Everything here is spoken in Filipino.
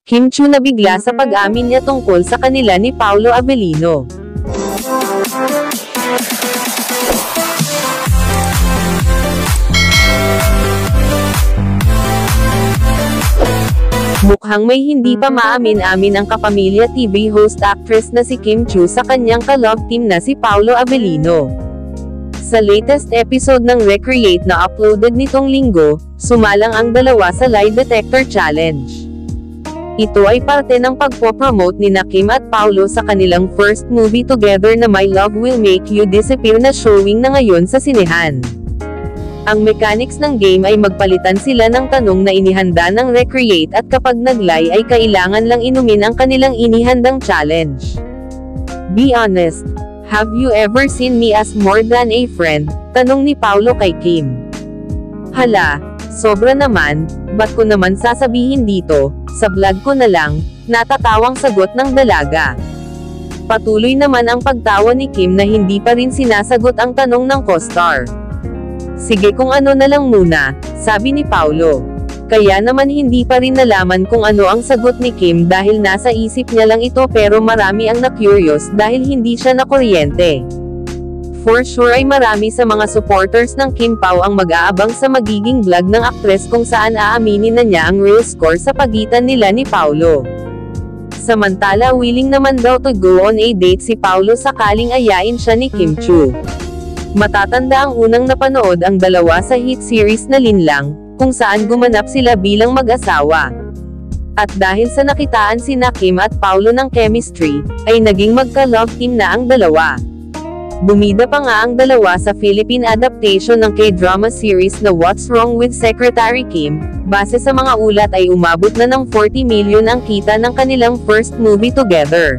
Kim Chiu nabigla sa pag-amin niya tungkol sa kanila ni Paolo Avellino. Mukhang may hindi pa maamin-amin ang kapamilya TV host actress na si Kim Chiu sa kanyang ka-love team na si Paolo Avellino. Sa latest episode ng Recreate na uploaded nitong linggo, sumalang ang dalawa sa lie detector challenge. Ito ay parte ng pagpo-promote ni Kim at Paolo sa kanilang first movie together na My Love Will Make You Disappear na showing na ngayon sa sinehan. Ang mechanics ng game ay magpalitan sila ng tanong na inihanda ng Recreate at kapag nag-lie ay kailangan lang inumin ang kanilang inihandang challenge. Be honest. Have you ever seen me as more than a friend? Tanong ni Paolo kay Kim. Hala, sobra naman, ba't ko naman sasabihin dito, sa vlog ko na lang, natatawang sagot ng dalaga. Patuloy naman ang pagtawa ni Kim na hindi pa rin sinasagot ang tanong ng co-star. Sige kung ano na lang muna, sabi ni Paolo. Kaya naman hindi pa rin nalaman kung ano ang sagot ni Kim dahil nasa isip niya lang ito pero marami ang na-curious dahil hindi siya nakuryente. For sure ay marami sa mga supporters ng Kim Pao ang mag-aabang sa magiging vlog ng aktres kung saan aaminin na niya ang real score sa pagitan nila ni Paolo. Samantala willing naman daw to go on a date si Paolo sakaling ayain siya ni Kim Chiu. Matatanda ang unang napanood ang dalawa sa hit series na Linlang, kung saan gumanap sila bilang mag-asawa. At dahil sa nakitaan sina Kim at Paolo ng chemistry, ay naging magka-love team na ang dalawa. Bumida pa nga ang dalawa sa Philippine adaptation ng K-drama series na What's Wrong with Secretary Kim, base sa mga ulat ay umabot na ng 40 million ang kita ng kanilang first movie together.